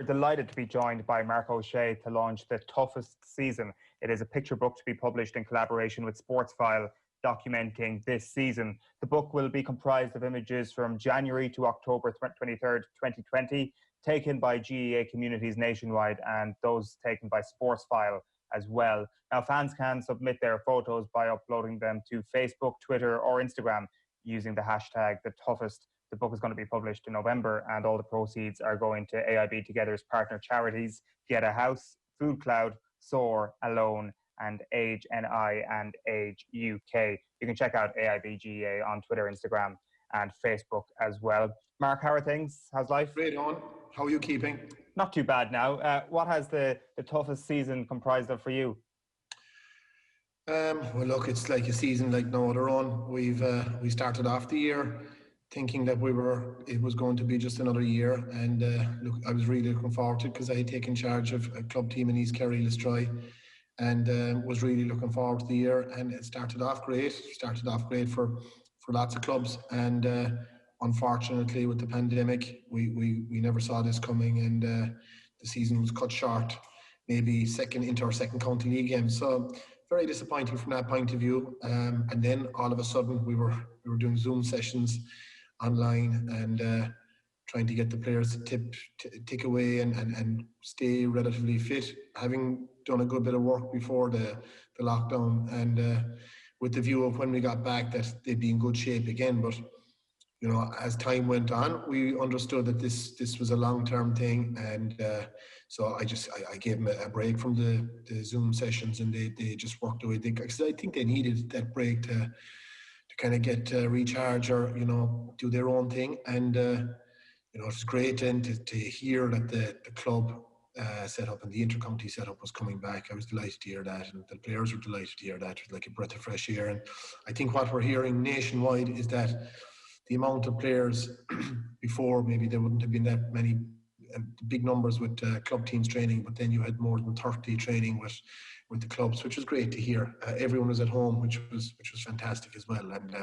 Delighted to be joined by Marc Ó Sé to launch The Toughest Season. It is a picture book to be published in collaboration with Sportsfile, documenting this season. The book will be comprised of images from January to October 23rd, 2020, taken by GAA communities nationwide and those taken by Sportsfile as well. Now, fans can submit their photos by uploading them to Facebook, Twitter or Instagram using the hashtag #TheToughest. The book is going to be published in November and all the proceeds are going to AIB Together's partner charities, Get a House, Food Cloud, SOAR, Alone and Age NI and Age UK. You can check out AIB GAA on Twitter, Instagram and Facebook as well. Marc, how are things? How's life? Great, Eoin. How are you keeping? Not too bad now. What has the toughest season comprised of for you? Well, look, it's like a season like no other on. We started off the year thinking that it was going to be just another year, and look, I was really looking forward to it because I had taken charge of a club team in East Kerry, Listroy, and was really looking forward to the year. And it started off great. For lots of clubs, and unfortunately, with the pandemic, we never saw this coming, and the season was cut short. Maybe into our second county league game. So very disappointing from that point of view. And then all of a sudden, we were doing Zoom sessions online and trying to get the players to tick away and stay relatively fit, having done a good bit of work before the lockdown, and with the view of when we got back that they'd be in good shape again. But you know, as time went on, we understood that this was a long-term thing, and so I gave them a break from the Zoom sessions, and they just worked away. Because I think they needed that break to kind of get recharge or do their own thing. And it's great then to hear that the club setup and the intercounty setup was coming back. I was delighted to hear that, and the players were delighted to hear that. It was like a breath of fresh air. And I think what we're hearing nationwide is that the amount of players before, maybe there wouldn't have been that many big numbers with club teams training, but then you had more than 30 training with the clubs, which was great to hear. Everyone was at home, which was fantastic as well. And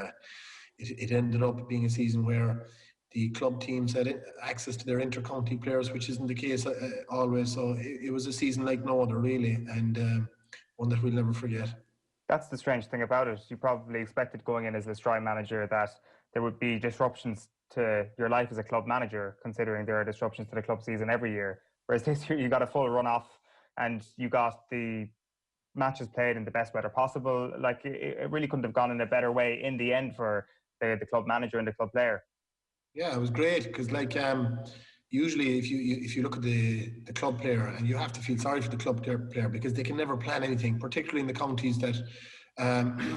it ended up being a season where the club teams had access to their intercounty players, which isn't the case always. So it was a season like no other, really, and one that we'll never forget. That's the strange thing about it. You probably expected going in as a Listroy manager that there would be disruptions to your life as a club manager, considering there are disruptions to the club season every year. Whereas this year you got a full run off and you got the matches played in the best weather possible. Like it really couldn't have gone in a better way in the end for the club manager and the club player. Yeah, it was great because usually if you look at the club player, and you have to feel sorry for the club player because they can never plan anything, particularly in the counties that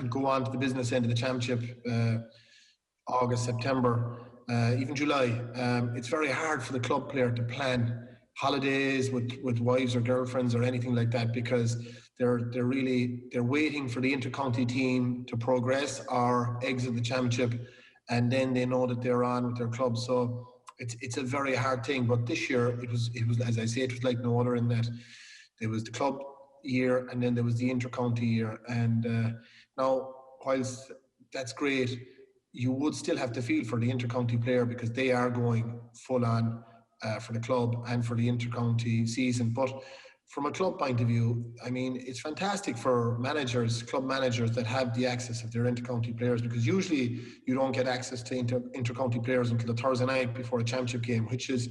go on to the business end of the championship, August, September, even July. It's very hard for the club player to plan holidays with wives or girlfriends or anything like that, because they're waiting for the intercounty team to progress or exit the championship, and then they know that they're on with their club. So it's a very hard thing. But this year it was as I say, it was like no other, in that there was the club year and then there was the intercounty year. And now, whilst that's great, you would still have to feel for the intercounty player because they are going full on for the club and for the intercounty season. But from a club point of view, I mean, it's fantastic for club managers that have the access of their intercounty players, because usually you don't get access to intercounty players until the Thursday night before a championship game, which is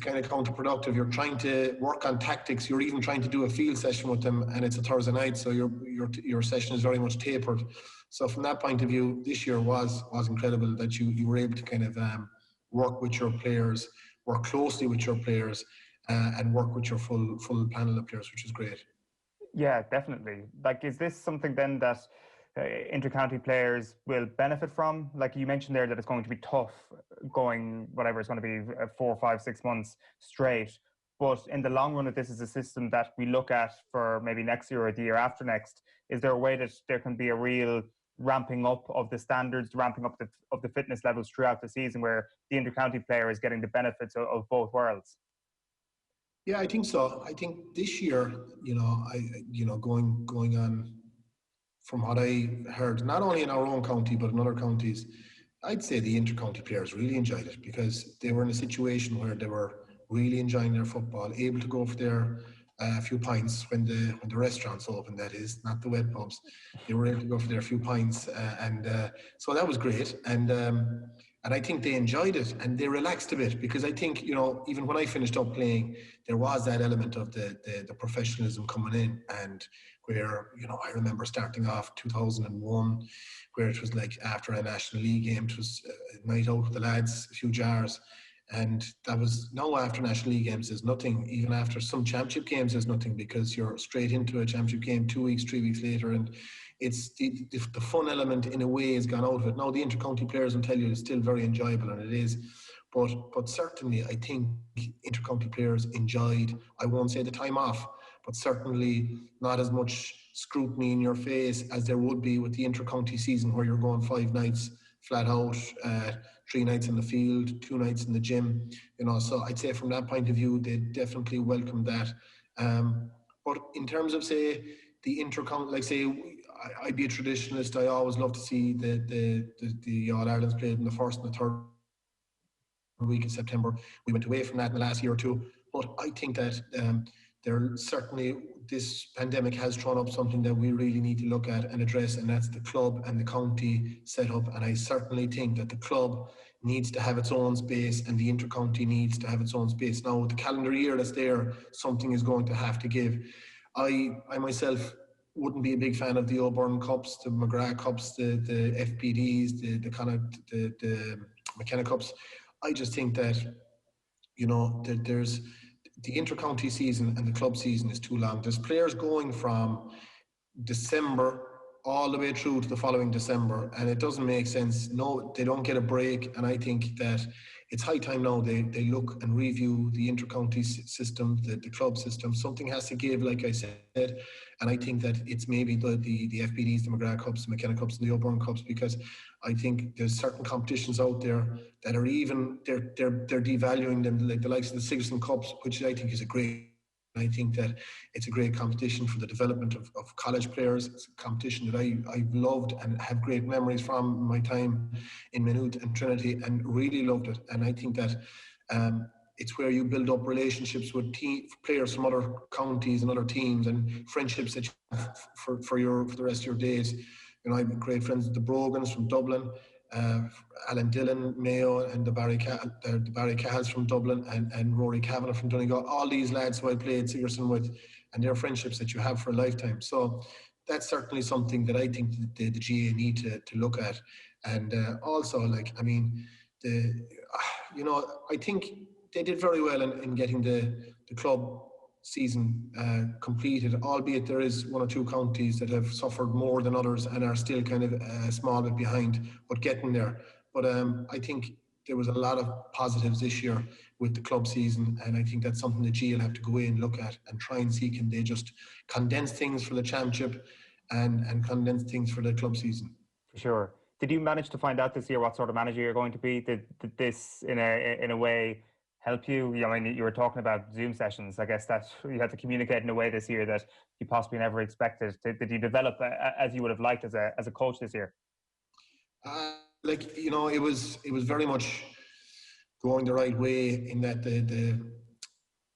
kind of counterproductive. You're trying to work on tactics. You're even trying to do a field session with them, and it's a Thursday night, so your session is very much tapered. So from that point of view, this year was incredible that you were able to kind of work with your players, work closely with your players, and work with your full panel of players, which is great. Yeah, definitely. Like, is this something then that intercounty players will benefit from? Like you mentioned there, that it's going to be tough going, whatever it's going to be, 4, 5, 6 months straight. But in the long run, if this is a system that we look at for maybe next year or the year after next, is there a way that there can be a real ramping up of the standards, ramping up of the fitness levels throughout the season, where the intercounty player is getting the benefits of both worlds? Yeah, I think so. I think this year, going on from what I heard, not only in our own county but in other counties, I'd say the intercounty players really enjoyed it because they were in a situation where they were really enjoying their football, able to go for their few pints when the restaurants open, that is, not the wet pubs. They were able to go for their few pints, so that was great. And I think they enjoyed it and they relaxed a bit, because I think, even when I finished up playing, there was that element of the professionalism coming in, and where, I remember starting off 2001, where it was like after a National League game, it was a night out with the lads, a few jars. And that was now after National League games, there's nothing. Even after some championship games, there's nothing, because you're straight into a championship game 2 weeks, 3 weeks later. And it's the fun element in a way has gone out of it. Now the intercounty players will tell you it's still very enjoyable, and it is. But certainly I think intercounty players enjoyed, I won't say the time off, but certainly not as much scrutiny in your face as there would be with the intercounty season, where you're going 5 nights flat out, 3 nights in the field, 2 nights in the gym. So I'd say from that point of view, they definitely welcomed that. But in terms of, say, the intercounty, like, say, I'd be a traditionalist. I always love to see the All Irelands played in the first and the third week in September. We went away from that in the last year or two. But I think that there certainly, this pandemic has thrown up something that we really need to look at and address, and that's the club and the county setup. And I certainly think that the club needs to have its own space and the intercounty needs to have its own space. Now, the calendar year that's there, something is going to have to give. I myself wouldn't be a big fan of the O'Byrne Cups, the McGrath Cups, the FPDs, the McKenna Cups. I just think that, that there's the intercounty season and the club season is too long. There's players going from December all the way through to the following December, and it doesn't make sense. No, they don't get a break, and I think that it's high time now they look and review the intercounty system, the club system. Something has to give, like I said, and I think that it's maybe the FBDs, the McGrath Cups, the McKenna Cups, and the O'Byrne Cups, because I think there's certain competitions out there that are even they're devaluing them, like the likes of the Sigerson Cups, which I think is a great. I think that it's a great competition for the development of college players. It's a competition that I've loved and have great memories from my time in Maynooth and Trinity, and really loved it. And I think that it's where you build up relationships with players from other counties and other teams, and friendships that you have for the rest of your days. I have great friends with the Brogans from Dublin, Alan Dillon, Mayo, and the Barry Cahals from Dublin, and Rory Kavanagh from Donegal. All these lads who I played Sigerson with, and they're friendships that you have for a lifetime. So that's certainly something that I think the GAA need to look at. And also, I think they did very well in getting the club season completed, albeit there is 1 or 2 counties that have suffered more than others and are still kind of a small bit behind, but getting there. But I think there was a lot of positives this year with the club season, and I think that's something the GAA will have to go in and look at and try and see, can they just condense things for the championship and condense things for the club season. For sure. Did you manage to find out this year what sort of manager you're going to be? Did this in a way help you? You were talking about Zoom sessions. I guess that you had to communicate in a way this year that you possibly never expected. Did you develop as you would have liked as a coach this year? It was very much going the right way, in that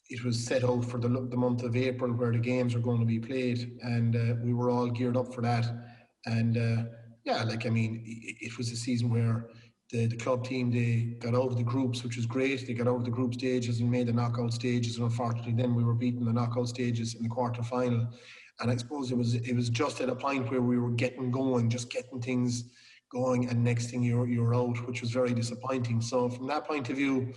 it was set out for the month of April where the games are going to be played, and we were all geared up for that. And it was a season where the club team, they got out of the groups, which was great. They got out of the group stages and made the knockout stages, and unfortunately then we were beaten the knockout stages in the quarter final. And I suppose it was just at a point where we were getting going, just getting things going, and next thing you're out, which was very disappointing. So from that point of view,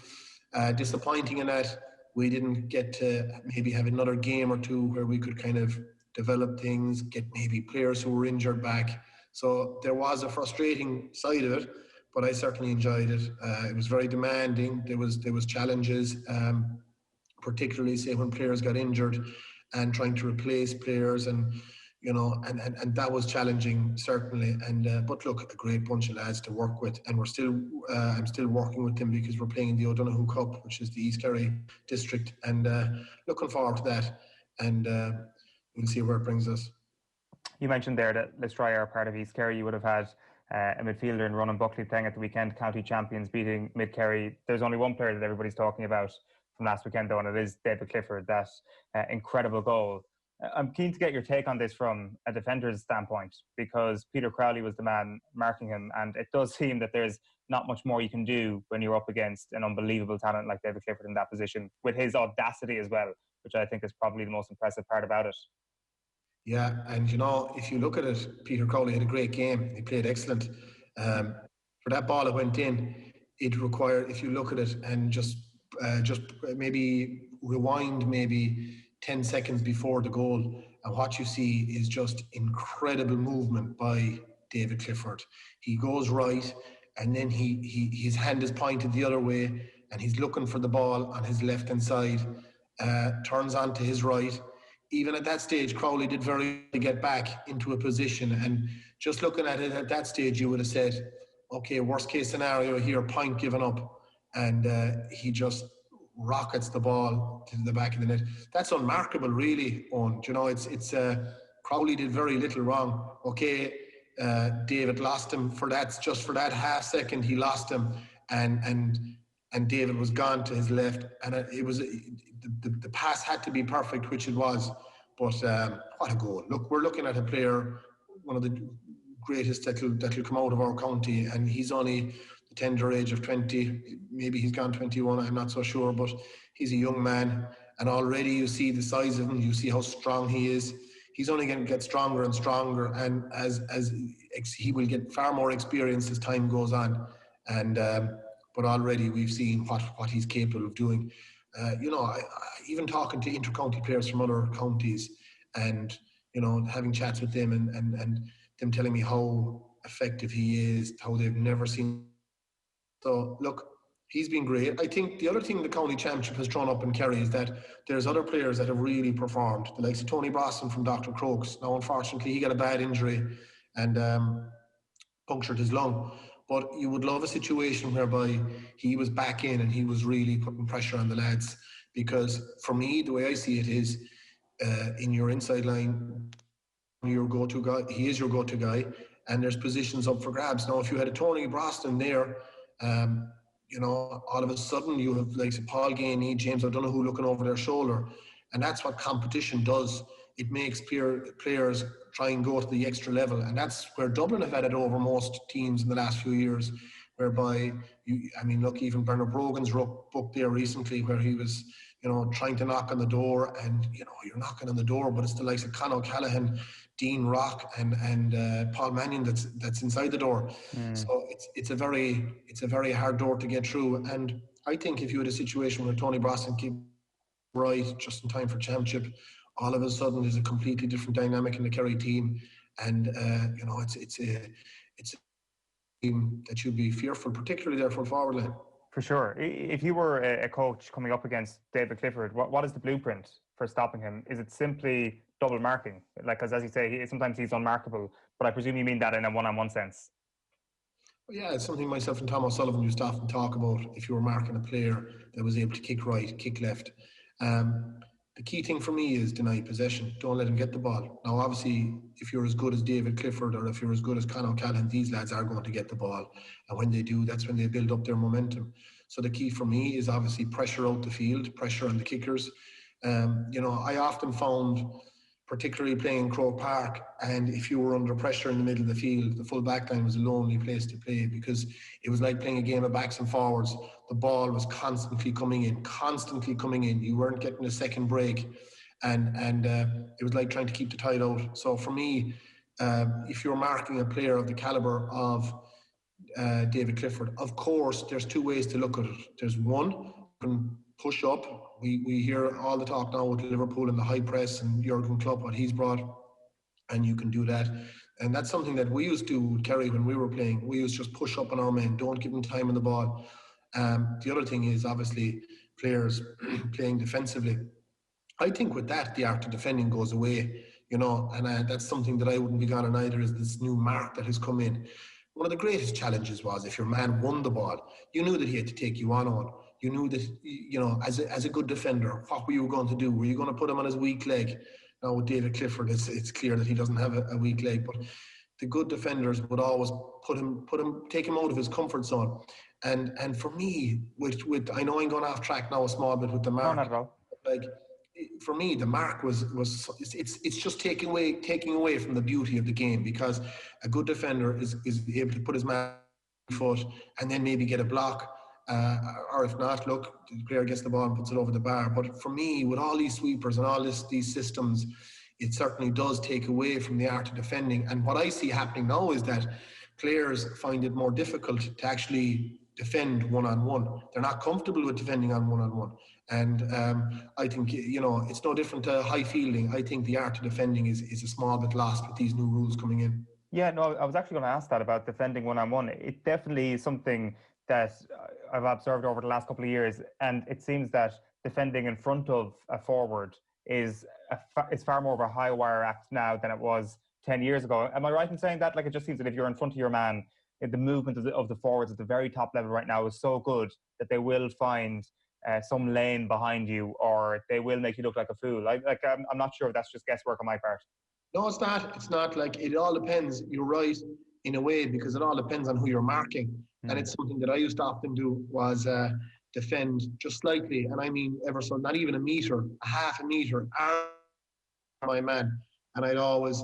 disappointing in that we didn't get to maybe have another game or two where we could kind of develop things, get maybe players who were injured back. So there was a frustrating side of it, but I certainly enjoyed it. It was very demanding. There was challenges, particularly say when players got injured and trying to replace players, and that was challenging, certainly. And but look, a great bunch of lads to work with, and I'm still working with them because we're playing in the O'Donoghue Cup, which is the East Kerry district, and looking forward to that. And we'll see where it brings us. You mentioned there that Listria are part of East Kerry. You would have had a midfielder in Ronan Buckley playing at the weekend, county champions beating Mid Kerry. There's only one player that everybody's talking about from last weekend, though, and it is David Clifford, that incredible goal. I'm keen to get your take on this from a defender's standpoint, because Peter Crowley was the man marking him, and it does seem that there's not much more you can do when you're up against an unbelievable talent like David Clifford in that position, with his audacity as well, which I think is probably the most impressive part about it. Yeah, and if you look at it, Peter Crowley had a great game. He played excellent. For that ball that went in, it required, if you look at it and just maybe rewind maybe 10 seconds before the goal, and what you see is just incredible movement by David Clifford. He goes right, and then his hand is pointed the other way, and he's looking for the ball on his left hand side, turns on to his right. Even at that stage, Crowley did very to get back into a position, and just looking at it at that stage, you would have said, okay, worst case scenario here, point given up, and he just rockets the ball to the back of the net. That's unmarkable, really, Owen. It's Crowley did very little wrong. Okay, David lost him for that, just for that half second, he lost him, and David was gone to his left, and it was the pass had to be perfect, which it was. But what a goal! Look, we're looking at a player, one of the greatest that'll come out of our county, and he's only the tender age of 20. Maybe he's gone 21. I'm not so sure, but he's a young man, and already you see the size of him. You see how strong he is. He's only going to get stronger and stronger, and as he will get far more experience as time goes on, and. But already we've seen what he's capable of doing. Even talking to intercounty players from other counties, and having chats with them, and them telling me how effective he is, how they've never seen. So look, he's been great. I think the other thing the county championship has drawn up in Kerry is that there's other players that have really performed. The likes of Tony Brosnan from Dr. Crokes. Now, unfortunately, he got a bad injury and punctured his lung. But you would love a situation whereby he was back in and he was really putting pressure on the lads. Because for me, the way I see it is, in your inside line, your go-to guy, he is your go-to guy, and there's positions up for grabs. Now, if you had a Tony Brosnan there, all of a sudden you have like Paul Gainey, James O'Donoghue looking over their shoulder, and that's what competition does. It makes players try and go to the extra level, and that's where Dublin have had it over most teams in the last few years, whereby look, even Bernard Brogan's book there recently, where he was trying to knock on the door, and you're knocking on the door, but it's the likes of Conor O'Callaghan, Dean Rock, and Paul Mannion that's inside the door. So it's a very hard door to get through. And I think if you had a situation where Tony Brosnan keep right just in time for championship, all of a sudden there's a completely different dynamic in the Kerry team, and it's a team that you'd be fearful, particularly there for forward line. For sure. If you were a coach coming up against David Clifford, what is the blueprint for stopping him? Is it simply double marking? Because as you say, sometimes he's unmarkable, but I presume you mean that in a one-on-one sense. Yeah, it's something myself and Tom O'Sullivan used to often talk about. If you were marking a player that was able to kick right, kick left, the key thing for me is deny possession. Don't let him get the ball. Now, obviously, if you're as good as David Clifford or if you're as good as Conor O'Callaghan, these lads are going to get the ball. And when they do, that's when they build up their momentum. So the key for me is obviously pressure out the field, pressure on the kickers. I often found, particularly playing in Croke Park, and if you were under pressure in the middle of the field, the full back line was a lonely place to play, because it was like playing a game of backs and forwards. The ball was constantly coming in. You weren't getting a second break, and it was like trying to keep the tide out. So for me, if you're marking a player of the calibre of David Clifford, of course, there's two ways to look at it. There's one, you can push up. We hear all the talk now with Liverpool and the high press and Jurgen Klopp, what he's brought, and you can do that. And that's something that we used to do with Kerry when we were playing. We used to just push up on our men, don't give them time on the ball. The other thing is obviously players playing defensively. I think with that, the art of defending goes away, and that's something that I wouldn't be gone on either, is this new mark that has come in. One of the greatest challenges was if your man won the ball, you knew that he had to take you on. You knew that, as a good defender, what were you going to do? Were you going to put him on his weak leg? Now with David Clifford, it's clear that he doesn't have a weak leg, but the good defenders would always take him out of his comfort zone. And for me, with I know I'm going off track now a small bit with the No, Marc. not at all. Like for me, the Marc was it's just taking away from the beauty of the game, because a good defender is able to put his man foot and then maybe get a block. Or if not, look, the player gets the ball and puts it over the bar. But for me, with all these sweepers and all these systems, it certainly does take away from the art of defending. And what I see happening now is that players find it more difficult to actually defend one-on-one. They're not comfortable with defending on one-on-one. And I think, it's no different to high fielding. I think the art of defending is a small bit lost with these new rules coming in. Yeah, no, I was actually going to ask that about defending one-on-one. It definitely is something that I've observed over the last couple of years, and it seems that defending in front of a forward is far more of a high wire act now than it was 10 years ago. Am I right in saying that? Like, it just seems that if you're in front of your man, the movement of the forwards at the very top level right now is so good that they will find some lane behind you, or they will make you look like a fool. I'm not sure if that's just guesswork on my part. No, it's not. It's not. Like, it all depends. You're right in a way, because it all depends on who you're marking. And it's something that I used to often do was defend just slightly. And I mean, ever so, not even a meter, a half a meter, arm my man. And I'd always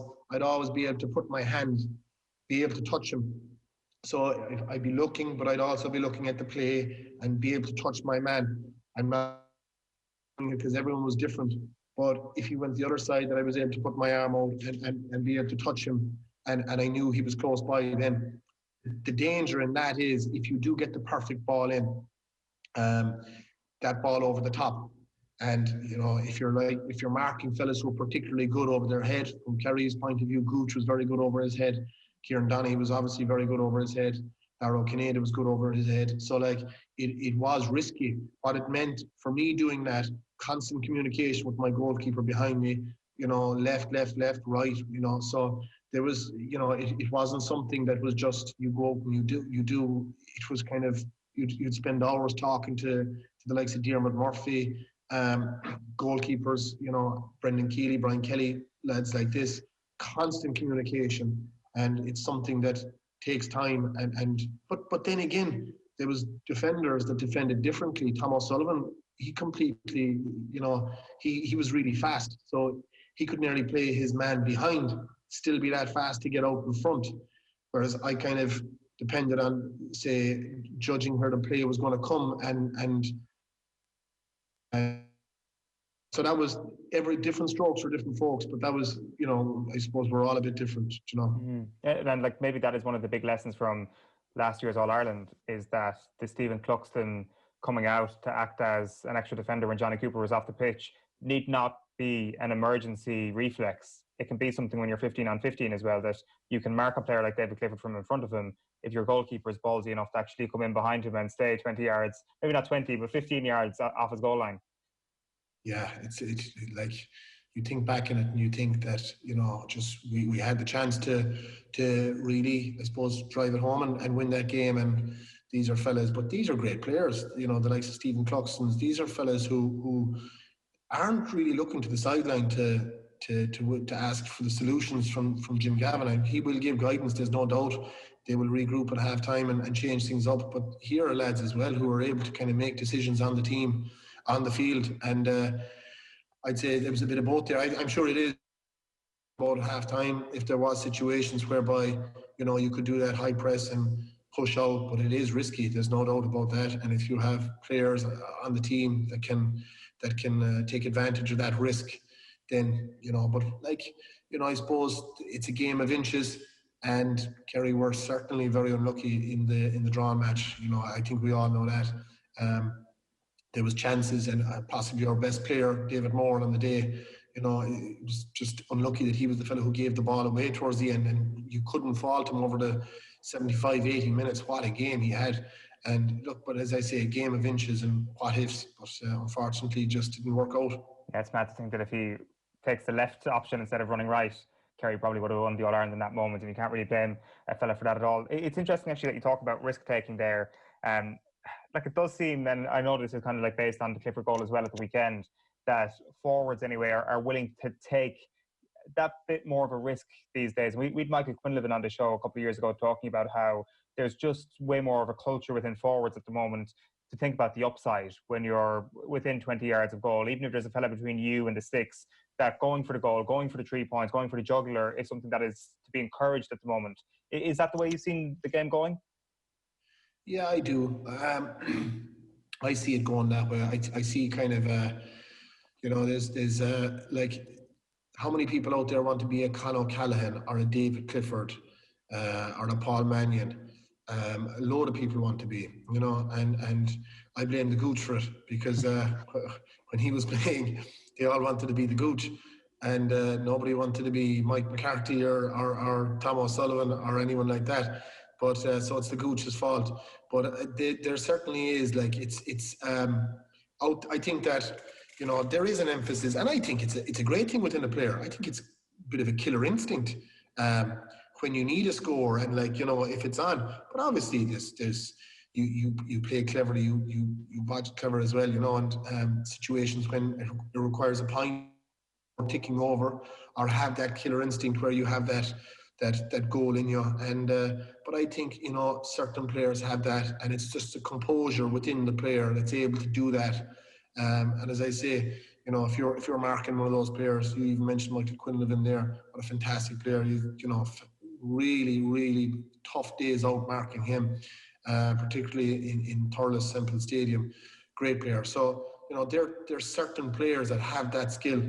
be able to put my hand, be able to touch him. So I'd be looking, but I'd also be looking at the play and be able to touch my man. I'm not, because everyone was different. But if he went the other side, that I was able to put my arm out and be able to touch him, and I knew he was close by then. The danger in that is if you do get the perfect ball in, that ball over the top. And if you're marking fellas who are particularly good over their head, from Kerry's point of view, Gooch was very good over his head. Kieran Donaghy was obviously very good over his head. Darrow Kinnear was good over his head. So it was risky. What it meant for me doing that, constant communication with my goalkeeper behind me, left, right, so there was, it wasn't something that was just you go and you do. It was kind of, you'd spend hours talking to the likes of Diarmuid Murphy, goalkeepers, Brendan Keeley, Brian Kelly, lads like this, constant communication. And it's something that takes time. But then again, there was defenders that defended differently. Tom O'Sullivan, he completely, he was really fast. So he could nearly play his man behind, still be that fast to get out in front. Whereas I kind of depended on, say, judging where the play was going to come, and so that was every different strokes for different folks. But that was, I suppose we're all a bit different, Mm-hmm. And like maybe that is one of the big lessons from last year's All Ireland, is that the Stephen Cluxton coming out to act as an extra defender when Johnny Cooper was off the pitch need not be an emergency reflex. It can be something when you're 15 on 15 as well, that you can mark a player like David Clifford from in front of him if your goalkeeper is ballsy enough to actually come in behind him and stay 20 yards, maybe not 20, but 15 yards off his goal line. Yeah, it's like, you think back in it and you think that, just we had the chance to really, I suppose, drive it home and win that game. And these are fellas, but these are great players, the likes of Stephen Cluxton. These are fellas who aren't really looking to the sideline to ask for the solutions from Jim Gavin. And he will give guidance, there's no doubt. They will regroup at half time and change things up. But here are lads as well who are able to kind of make decisions on the team, on the field. And I'd say there was a bit of both there. I'm sure it is about half time if there was situations whereby, you could do that high press and push out, but it is risky. There's no doubt about that. And if you have players on the team that can take advantage of that risk, then, but I suppose it's a game of inches. And Kerry were certainly very unlucky in the draw match. I think we all know that. There was chances, and possibly our best player, David Moore, on the day, it was just unlucky that he was the fellow who gave the ball away towards the end, and you couldn't fault him over the 75, 80 minutes. What a game he had. And look, but as I say, a game of inches and what ifs, but unfortunately it just didn't work out. Yeah, it's mad to think that if he takes the left option instead of running right, Kerry probably would have won the All-Ireland in that moment, and you can't really blame a fella for that at all. It's interesting actually that you talk about risk-taking there. Like, it does seem, and I know this is kind of like based on the Clifford goal as well at the weekend, that forwards anyway are willing to take that bit more of a risk these days? We'd Michael Quinlivan on the show a couple of years ago talking about how there's just way more of a culture within forwards at the moment to think about the upside when you're within 20 yards of goal, even if there's a fella between you and the sticks, that going for the goal, going for the 3 points, going for the jugular is something that is to be encouraged at the moment. Is that the way you've seen the game going? Yeah, I do. I see it going that way. I see kind of, there's like, how many people out there want to be a Conor O'Callaghan or a David Clifford or a Paul Mannion? A load of people want to be, and I blame the Gooch for it, because when he was playing, they all wanted to be the Gooch, and nobody wanted to be Mike McCarthy or Tom O'Sullivan or anyone like that. But so it's the Gooch's fault. But there certainly is, like, it's out. I think that there is an emphasis, and I think it's a great thing within a player. I think it's a bit of a killer instinct. When you need a score, and if it's on, but obviously there's you play cleverly, you watch clever as well, and situations when it requires a point or ticking over, or have that killer instinct where you have that goal in you, and but I think certain players have that, and it's just a composure within the player that's able to do that. And as I say, if you're marking one of those players, you even mentioned Michael Quinlivan there, what a fantastic player. Really, really tough days out marking him, particularly in Thurles Semple Stadium. Great player. So, there's certain players that have that skill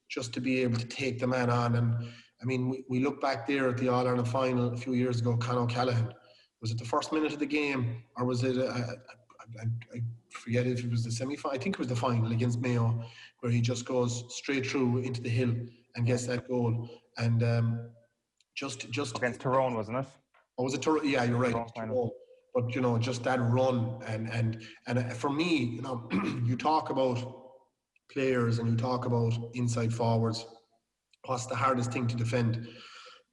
just to be able to take the man on. And I mean, we look back there at the All-Ireland final a few years ago, Conor O'Callaghan. Was it the first minute of the game, or was it, I forget if it was the semi-final, I think it was the final against Mayo, where he just goes straight through into the hill and gets that goal. And just against Tyrone, wasn't it? Oh, was it Tyrone? Yeah, you're right. Tyrone. But just that run, and for me, you talk about players and you talk about inside forwards. What's the hardest thing to defend?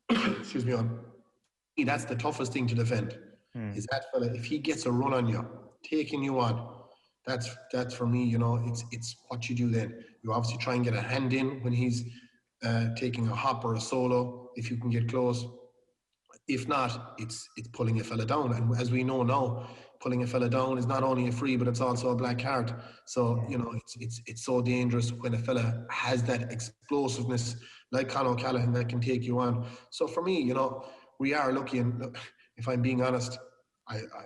Excuse me. That's the toughest thing to defend. Is that fella, if he gets a run on you, taking you on, that's for me. It's what you do then. You obviously try and get a hand in when he's taking a hop or a solo, if you can get close. If not, it's pulling a fella down. And as we know now, pulling a fella down is not only a free, but it's also a black card. So, it's so dangerous when a fella has that explosiveness, like Conor O'Callaghan, that can take you on. So for me, we are lucky, and if I'm being honest,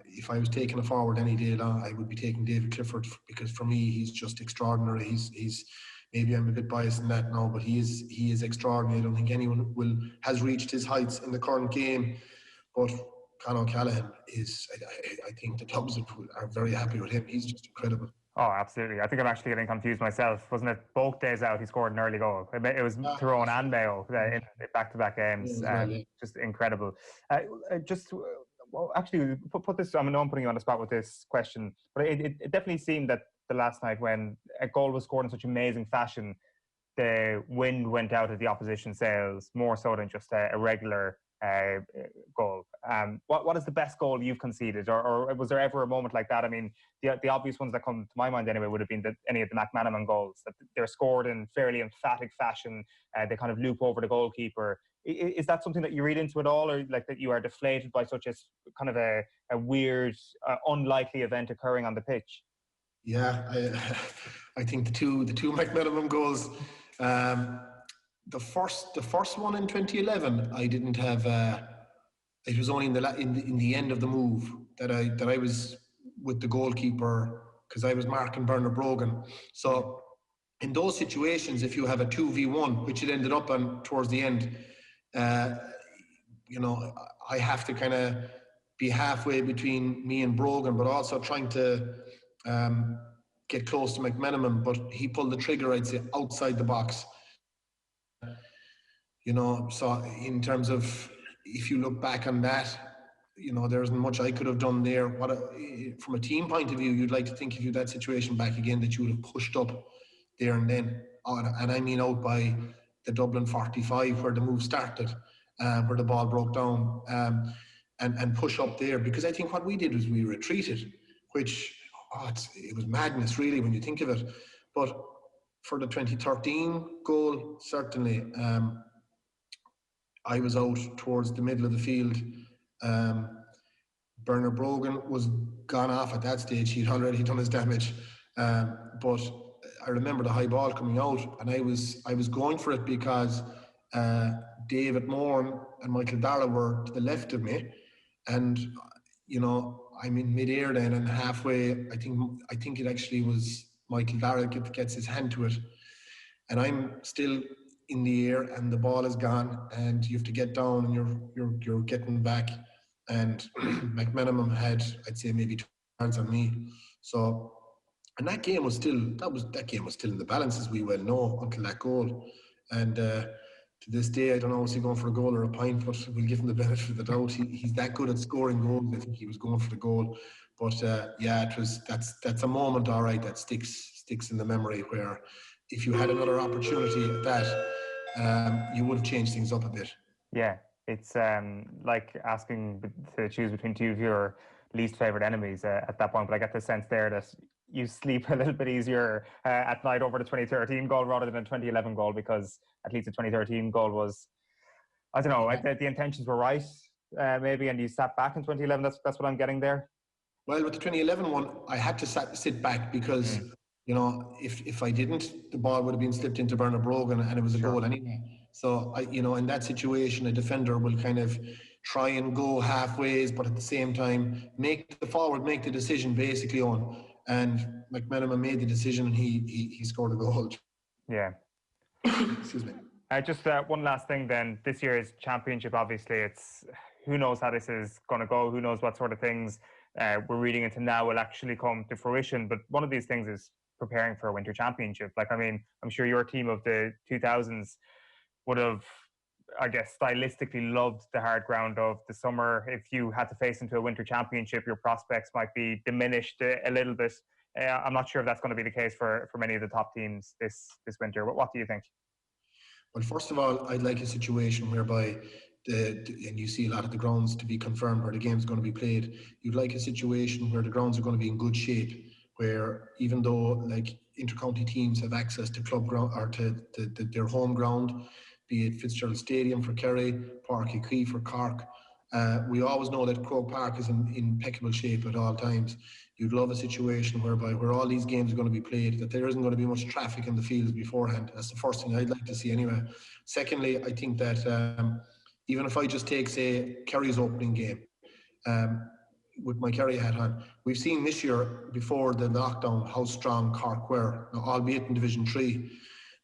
if I was taking a forward any day long, I would be taking David Clifford, because for me, he's just extraordinary. He's maybe I'm a bit biased in that now, but he is extraordinary. I don't think anyone has reached his heights in the current game. But Conor O'Callaghan is, I think the Dubs are very happy with him. He's just incredible. Oh, absolutely. I think I'm actually getting confused myself. Wasn't it both days out he scored an early goal? It was Tyrone and Mayo in back-to-back games. Just incredible. Well, actually, put this, I know I'm putting you on the spot with this question, but it definitely seemed that the last night, when a goal was scored in such amazing fashion, the wind went out of the opposition sails more so than just a regular goal. What is the best goal you've conceded, or was there ever a moment like that? I mean, the obvious ones that come to my mind anyway would have been any of the McManaman goals, that they're scored in fairly emphatic fashion. They kind of loop over the goalkeeper. Is that something that you read into it all, or like that you are deflated by such a kind of a weird, unlikely event occurring on the pitch? Yeah, I think the two McManaman goals. The first one in 2011, I didn't have. It was only in the end of the move that I was with the goalkeeper, because I was marking Bernard Brogan. So in those situations, if you have a 2v1, which it ended up on towards the end, I have to kind of be halfway between me and Brogan, but also trying to get close to McManaman. But he pulled the trigger, I'd say, outside the box. So in terms of, if you look back on that, there isn't much I could have done there. From a team point of view, you'd like to think, if you had that situation back again, that you would have pushed up there and then. And I mean out by the Dublin 45, where the move started, where the ball broke down, and push up there. Because I think what we did was we retreated, which, it was madness, really, when you think of it. But for the 2013 goal, certainly, I was out towards the middle of the field. Bernard Brogan was gone off at that stage. He'd already done his damage. But I remember the high ball coming out, and I was going for it because David Moore and Michael Darragh were to the left of me, and I'm in mid-air then, and halfway, I think it actually was Michael Darragh gets his hand to it, and I'm still in the air, and the ball is gone, and you have to get down, and you're getting back, and McManaman had, I'd say, maybe 2 yards on me. So, and that game was still in the balance, as we well know, until that goal. And to this day, I don't know, was he going for a goal or a pint, but we'll give him the benefit of the doubt. He's that good at scoring goals. I think he was going for the goal. But that's a moment, all right, that sticks in the memory, where if you had another opportunity at that, you would have changed things up a bit. Yeah, it's like asking to choose between two of your least favorite enemies at that point. But I get the sense there that you sleep a little bit easier at night over the 2013 goal rather than the 2011 goal, because at least the 2013 goal was, I don't know, the intentions were right, maybe, and you sat back in 2011. That's what I'm getting there. Well, with the 2011 one, I had to sit back because, if I didn't, the ball would have been slipped into Bernard Brogan and it was a goal anyway. So, in that situation, a defender will kind of try and go halfways, but at the same time, make the decision basically on. And McManaman made the decision, and he scored a goal. Yeah. Excuse me. Just one last thing then. This year's championship, obviously, who knows how this is going to go, who knows what sort of things we're reading into now will actually come to fruition. But one of these things is preparing for a winter championship. Like, I mean, I'm sure your team of the 2000s would have, I guess, stylistically loved the hard ground of the summer. If you had to face into a winter championship, your prospects might be diminished a little bit. I'm not sure if that's going to be the case for many of the top teams this winter. What do you think? Well, first of all, I'd like a situation whereby and you see a lot of the grounds to be confirmed where the game's going to be played. You'd like a situation where the grounds are going to be in good shape, where even though like intercounty teams have access to club ground or to their home ground, be it Fitzgerald Stadium for Kerry, Páirc Uí Chaoimh for Cork, we always know that Croke Park is in impeccable shape at all times. You'd love a situation where all these games are going to be played, that there isn't going to be much traffic in the fields beforehand. That's the first thing I'd like to see anyway. Secondly, I think that even if I just take, say, Kerry's opening game, with my Kerry hat on, we've seen this year, before the lockdown, how strong Cork were, albeit in Division 3.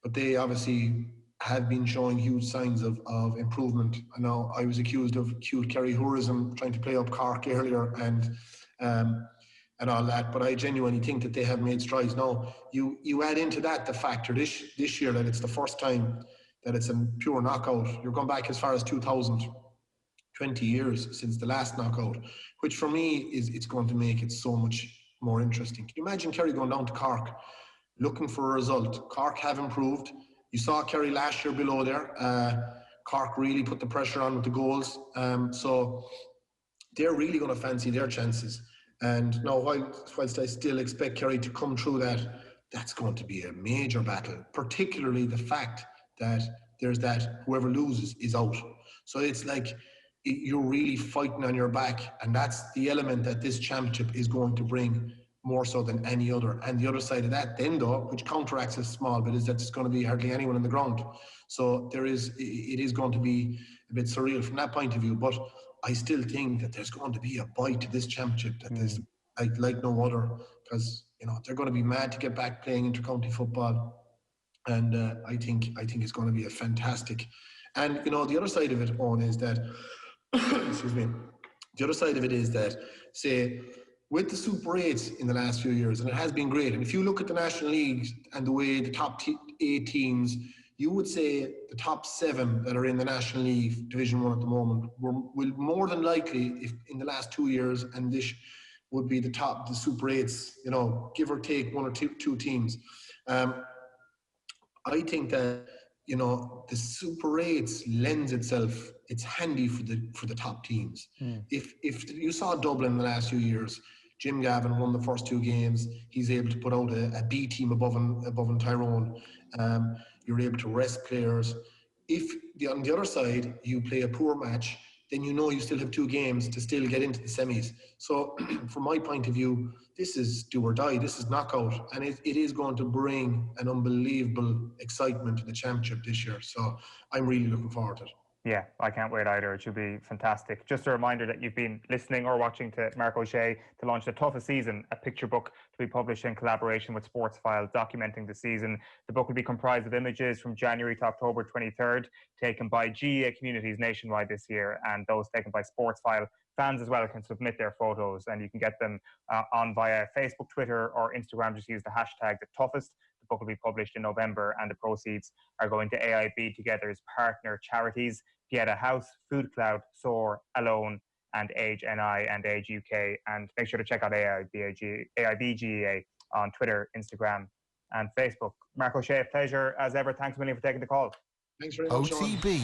But they obviously have been showing huge signs of improvement. I know I was accused of cute Kerry hoorism, trying to play up Cork earlier and all that, but I genuinely think that they have made strides. Now, you add into that the factor this year that it's the first time that it's a pure knockout. You're going back as far as 2000, 20 years since the last knockout, which for me it's going to make it so much more interesting. Can you imagine Kerry going down to Cork looking for a result? Cork have improved. You saw Kerry last year below there. Cork really put the pressure on with the goals. So they're really going to fancy their chances. And now, whilst I still expect Kerry to come through that's going to be a major battle, particularly the fact that there's that whoever loses is out. So it's like you're really fighting on your back, and that's the element that this championship is going to bring more so than any other. And the other side of that then, though, which counteracts a small bit, is that there's going to be hardly anyone on the ground. So it is going to be a bit surreal from that point of view. But I still think that there's going to be a bite to this championship that there's like no other, because they're going to be mad to get back playing intercounty football, and I think it's going to be a fantastic. And the other side of it, Owen, is that excuse me. The other side of it is that, say, with the Super 8s in the last few years, and it has been great. And if you look at the National League and the way the top 8 teams, you would say the top 7 that are in the National League Division 1 at the moment will more than likely, if in the last 2 years, and this would be the Super 8s, give or take 1 or 2 teams. I think that the Super 8s lends itself. It's handy for the top teams. If you saw Dublin in the last few years, Jim Gavin won the first 2 games. He's able to put out a B team above in Tyrone. You're able to rest players. if on the other side you play a poor match, then you know you still have 2 games to still get into the semis. So from my point of view, this is do or die, this is knockout, and it is going to bring an unbelievable excitement to the championship this year. So I'm really looking forward to it. Yeah, I can't wait either. It should be fantastic. Just a reminder that you've been listening or watching to Marc Ó Sé to launch The Toughest Season, a picture book to be published in collaboration with Sportsfile, documenting the season. The book will be comprised of images from January to October 23rd, taken by GAA communities nationwide this year, and those taken by Sportsfile. Fans as well can submit their photos, and you can get them on via Facebook, Twitter, or Instagram. Just use the hashtag The Toughest. The book will be published in November, and the proceeds are going to AIB Together's partner charities, Pieta House, Food Cloud, SOAR, Alone, and Age NI and Age UK. And make sure to check out AIB GAA on Twitter, Instagram, and Facebook. Marc Ó Sé, pleasure as ever. Thanks a million for taking the call. Thanks very much, Sean. OTB.